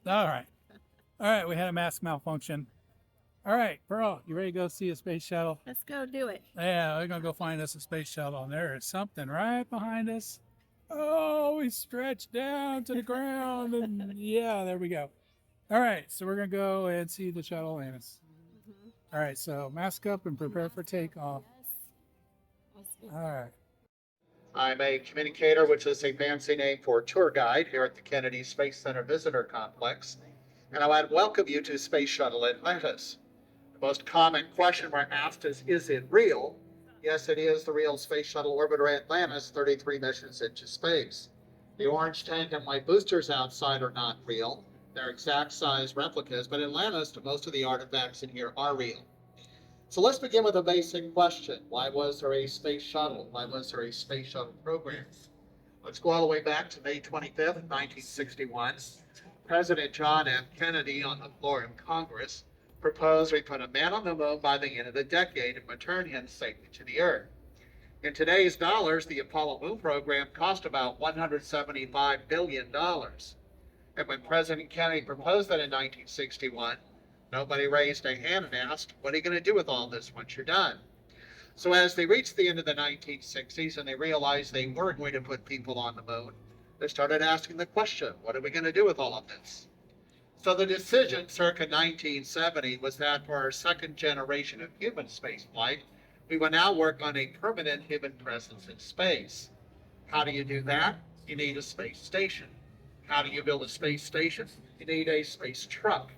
All right. All right, we had a mask malfunction. All right, Pearl, you ready to go see a space shuttle? Let's go do it. Yeah, we're gonna go find us a space shuttle, and there is something right behind us. Oh, we stretched down to the ground, and yeah, there we go. All right, so we're gonna go and see the shuttle Atlantis. Mhm. All right, so mask up and prepare for takeoff. Yes. All right. I'm a communicator, which is a fancy name for tour guide here at the Kennedy Space Center Visitor Complex. And I want to welcome you to Space Shuttle Atlantis. The most common question we're asked is it real? Yes, it is the real Space Shuttle Orbiter Atlantis, 33 missions into space. The orange tank and white boosters outside are not real. They're exact size replicas, but Atlantis, most of the artifacts in here are real. So let's begin with a basic question. Why was there a space shuttle? Why was there a space shuttle program? Let's go all the way back to May 25th, 1961. President John F. Kennedy on the floor of Congress proposed we put a man on the moon by the end of the decade and return him safely to the Earth. In today's dollars, the Apollo moon program cost about $175 billion. And when President Kennedy proposed that in 1961, nobody raised a hand and asked, what are you going to do with all this once you're done? So as they reached the end of the 1960s and they realized they were going to put people on the moon, they started asking the question, what are we going to do with all of this? So the decision circa 1970 was that for our second generation of human spaceflight, we would now work on a permanent human presence in space. How do you do that? You need a space station. How do you build a space station? You need a space truck.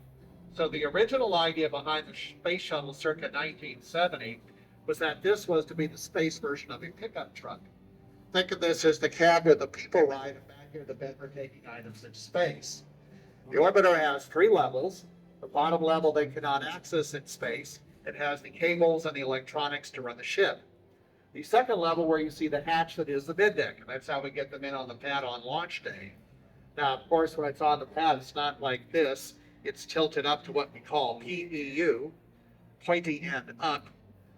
So the original idea behind the space shuttle circa 1970 was that this was to be the space version of a pickup truck. Think of this as the cab where the people ride and back here the bed for taking items into space. The orbiter has three levels. The bottom level they cannot access in space. It has the cables and the electronics to run the ship. The second level where you see the hatch that is the middeck, and that's how we get them in on the pad on launch day. Now, of course, when it's on the pad, it's not like this. It's tilted up to what we call PEU, pointy end up.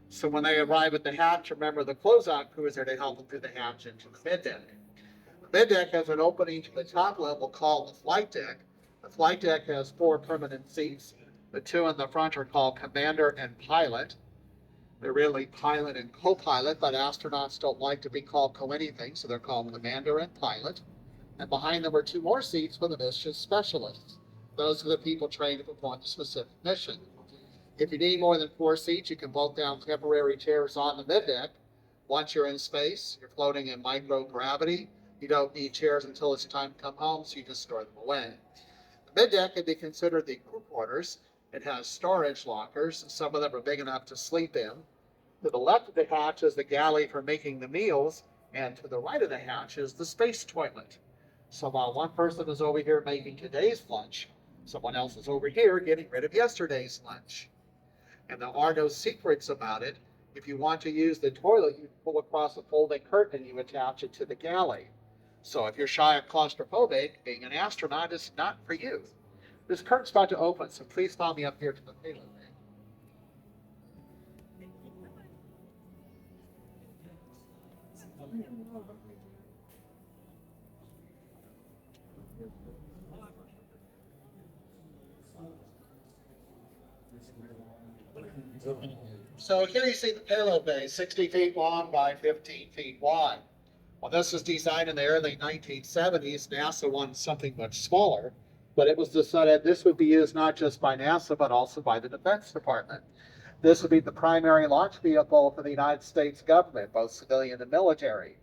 So when they arrive at the hatch, remember the closeout crew is there to help them through the hatch into the middeck. The middeck has an opening to the top level called the flight deck. The flight deck has four permanent seats. The two in the front are called commander and pilot. They're really pilot and co-pilot, but astronauts don't like to be called co-anything, so they're called commander and pilot. And behind them are two more seats for the mission specialists. Those are the people trained to perform the specific mission. If you need more than four seats, you can bolt down temporary chairs on the middeck. Once you're in space, you're floating in microgravity. You don't need chairs until it's time to come home, so you just store them away. The middeck can be considered the crew quarters. It has storage lockers. Some of them are big enough to sleep in. To the left of the hatch is the galley for making the meals, and to the right of the hatch is the space toilet. So while one person is over here making today's lunch, someone else is over here getting rid of yesterday's lunch. And there are no secrets about it. If you want to use the toilet, you pull across a folding curtain and you attach it to the galley. So if you're shy of claustrophobic, being an astronaut is not for you. This curtain's about to open, so please follow me up here to the payload bay. So here you see the payload bay, 60 feet long by 15 feet wide. Well, this was designed in the early 1970s. NASA wanted something much smaller, but it was decided this would be used not just by NASA, but also by the Defense Department. This would be the primary launch vehicle for the United States government, both civilian and military.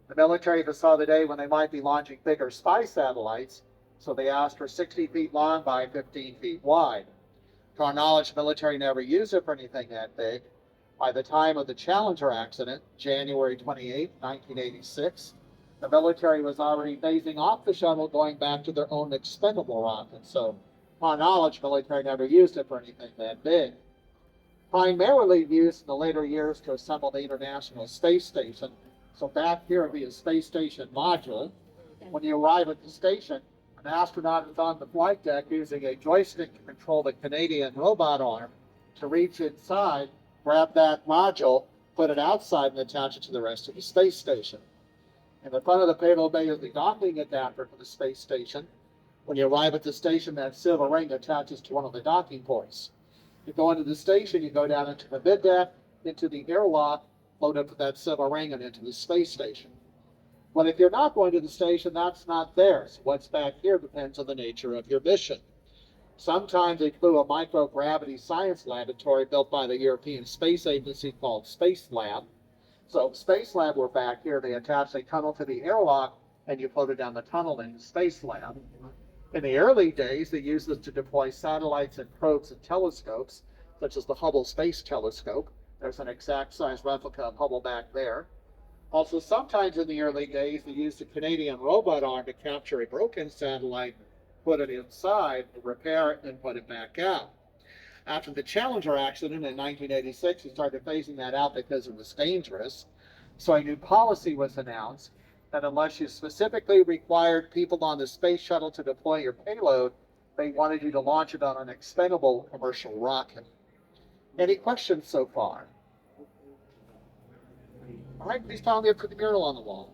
The military foresaw the day when they might be launching bigger spy satellites, so they asked for 60 feet long by 15 feet wide. To our knowledge, the military never used it for anything that big. By the time of the Challenger accident, January 28, 1986, the military was already phasing off the shuttle, going back to their own expendable rockets. So, to our knowledge, the military never used it for anything that big. Primarily used in the later years to assemble the International Space Station. So back here would be a space station module. When you arrive at the station, an astronaut is on the flight deck using a joystick to control the Canadian robot arm to reach inside, grab that module, put it outside, and attach it to the rest of the space station. In the front of the payload bay is the docking adapter for the space station. When you arrive at the station, that silver ring attaches to one of the docking ports. You go into the station, you go down into the middeck, into the airlock, load up with that silver ring and into the space station. But if you're not going to the station, that's not there. So what's back here depends on the nature of your mission. Sometimes they flew a microgravity science laboratory built by the European Space Agency called Space Lab. So Space Lab were back here. They attached a tunnel to the airlock, and you floated down the tunnel into Space Lab. In the early days, they used this to deploy satellites and probes and telescopes, such as the Hubble Space Telescope. There's an exact size replica of Hubble back there. Also, sometimes in the early days, they used a Canadian robot arm to capture a broken satellite, put it inside, repair it, and put it back out. After the Challenger accident in 1986, we started phasing that out because it was dangerous. So a new policy was announced that unless you specifically required people on the space shuttle to deploy your payload, they wanted you to launch it on an expendable commercial rocket. Any questions so far? All right, please follow me up to the mural on the wall.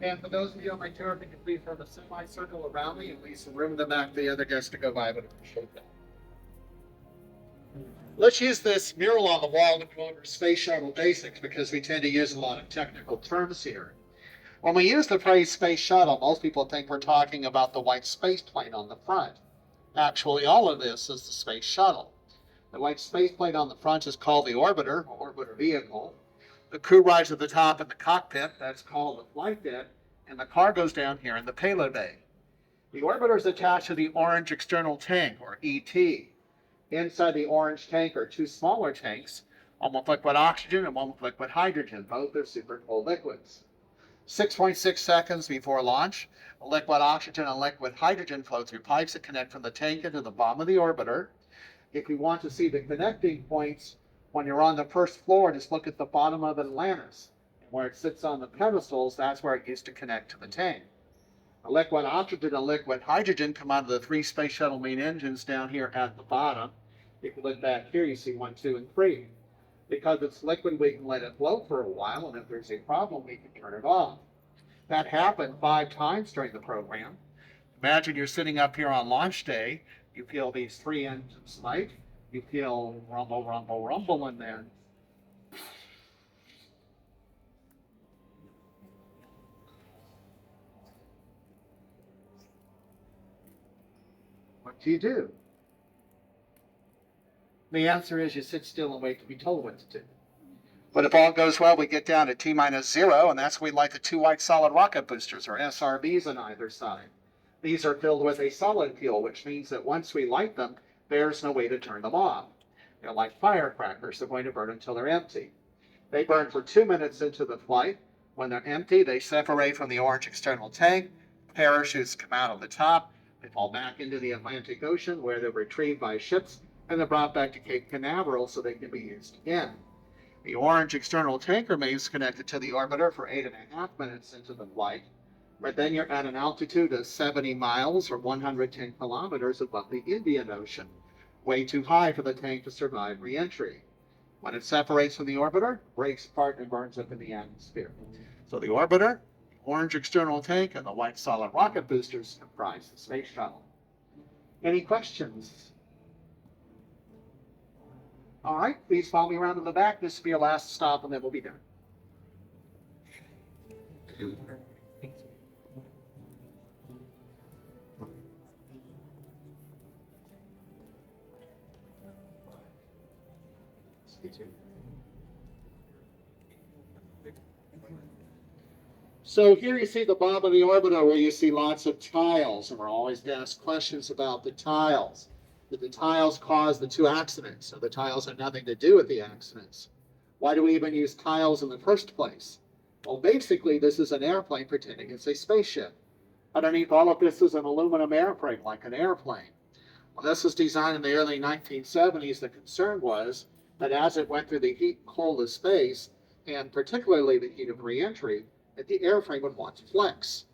And for those of you on my tour, if you could please have a semicircle around me and leave some room in the back for the other guests to go by, I would appreciate that. Let's use this mural on the wall to go over space shuttle basics because we tend to use a lot of technical terms here. When we use the phrase space shuttle, most people think we're talking about the white space plane on the front. Actually, all of this is the space shuttle. The white space plane on the front is called the orbiter, or orbiter vehicle. The crew rides at the top in the cockpit, that's called the flight deck, and the car goes down here in the payload bay. The orbiter is attached to the orange external tank, or ET. Inside the orange tank are two smaller tanks, one with liquid oxygen and one with liquid hydrogen. Both are super cold liquids. 6.6 seconds before launch, liquid oxygen and liquid hydrogen flow through pipes that connect from the tank into the bottom of the orbiter. If you want to see the connecting points, when you're on the first floor, just look at the bottom of Atlantis. And where it sits on the pedestals, that's where it used to connect to the tank. The liquid oxygen and liquid hydrogen come out of the three Space Shuttle main engines down here at the bottom. If you look back here, you see 1, 2, and 3. Because it's liquid, we can let it float for a while, and if there's a problem, we can turn it off. That happened 5 times during the program. Imagine you're sitting up here on launch day, you feel these 3 engines light, you feel rumble, rumble, rumble, and then what do? The answer is you sit still and wait to be told what to do. But if all goes well, we get down to T-0, and that's when we light the 2 white solid rocket boosters, or SRBs, on either side. These are filled with a solid fuel, which means that once we light them, there's no way to turn them off. They're like firecrackers. They're going to burn until they're empty. They burn for 2 minutes into the flight. When they're empty, they separate from the orange external tank. Parachutes come out of the top. They fall back into the Atlantic Ocean, where they're retrieved by ships, and they're brought back to Cape Canaveral so they can be used again. The orange external tank remains connected to the orbiter for 8.5 minutes into the flight, but then you're at an altitude of 70 miles or 110 kilometers above the Indian Ocean, way too high for the tank to survive re-entry. When it separates from the orbiter, it breaks apart and burns up in the atmosphere. So the orbiter, the orange external tank, and the white solid rocket boosters comprise the space shuttle. Any questions? All right, please follow me around to the back. This will be your last stop, and then we'll be done. So here you see the bottom of the orbiter where you see lots of tiles, and we're always asked questions about the tiles. Did the tiles cause the 2 accidents? So the tiles had nothing to do with the accidents. Why do we even use tiles in the first place? Well, basically, this is an airplane pretending it's a spaceship. Underneath all of this is an aluminum airframe, like an airplane. When this was designed in the early 1970s, the concern was that as it went through the heat and cold of space, and particularly the heat of re-entry, that the airframe would want to flex.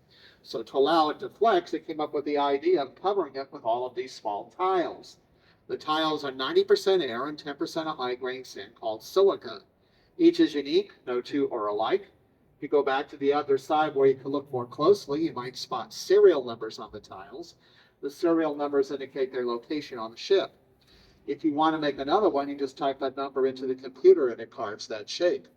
So to allow it to flex, they came up with the idea of covering it with all of these small tiles. The tiles are 90% air and 10% of high-grain sand called silica. Each is unique, no two are alike. If you go back to the other side where you can look more closely, you might spot serial numbers on the tiles. The serial numbers indicate their location on the ship. If you want to make another one, you just type that number into the computer and it carves that shape.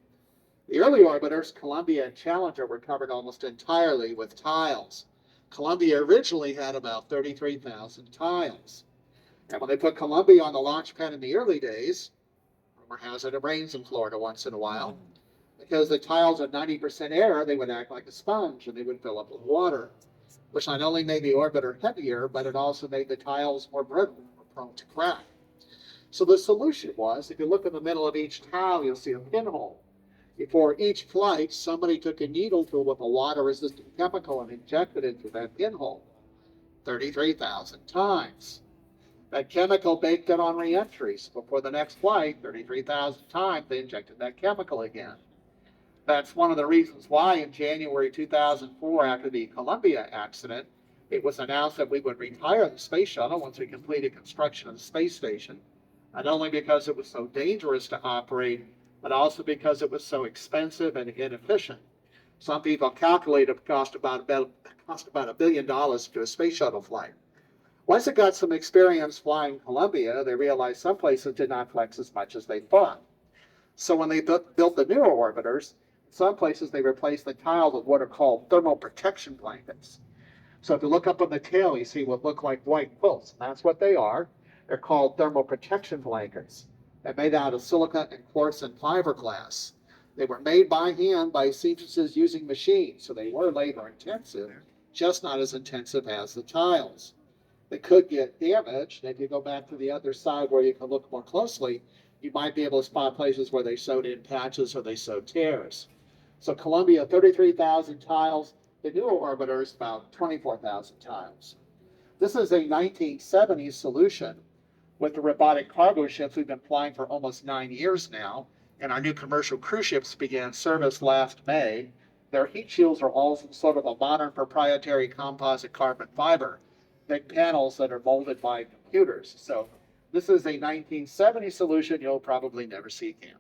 The early orbiters, Columbia and Challenger, were covered almost entirely with tiles. Columbia originally had about 33,000 tiles. And when they put Columbia on the launch pad in the early days, rumor has it rains in Florida once in a while, because the tiles are 90% air, they would act like a sponge and they would fill up with water, which not only made the orbiter heavier, but it also made the tiles more brittle, more prone to crack. So the solution was, if you look in the middle of each tile, you'll see a pinhole. Before each flight, somebody took a needle filled with a water-resistant chemical and injected it through that pinhole 33,000 times. That chemical baked it on reentry. So before the next flight, 33,000 times, they injected that chemical again. That's one of the reasons why in January 2004, after the Columbia accident, it was announced that we would retire the space shuttle once we completed construction of the space station. Not only because it was so dangerous to operate, but also because it was so expensive and inefficient. Some people calculate it cost about $1 billion to do a space shuttle flight. Once it got some experience flying Columbia, they realized some places did not flex as much as they thought. So when they built the newer orbiters, in some places they replaced the tiles with what are called thermal protection blankets. So if you look up on the tail, you see what look like white quilts. And that's what they are. They're called thermal protection blankets. They're made out of silica and quartz and fiberglass. They were made by hand by seamstresses using machines, so they were labor intensive, just not as intensive as the tiles. They could get damaged, and if you go back to the other side where you can look more closely, you might be able to spot places where they sewed in patches or they sewed tears. So Columbia, 33,000 tiles. The newer orbiters, about 24,000 tiles. This is a 1970s solution. With the robotic cargo ships, we've been flying for almost 9 years now, and our new commercial cruise ships began service last May. Their heat shields are all some sort of a modern proprietary composite carbon fiber, big panels that are molded by computers. So this is a 1970 solution you'll probably never see again.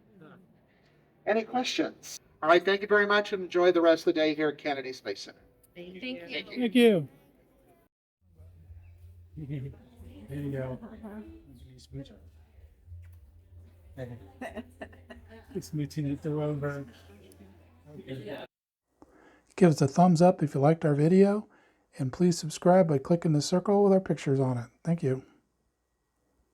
Any questions? All right, thank you very much and enjoy the rest of the day here at Kennedy Space Center. Thank you. Thank you. There you go. Smooching it through over. Okay. Give us a thumbs up if you liked our video, and please subscribe by clicking the circle with our pictures on it. Thank you.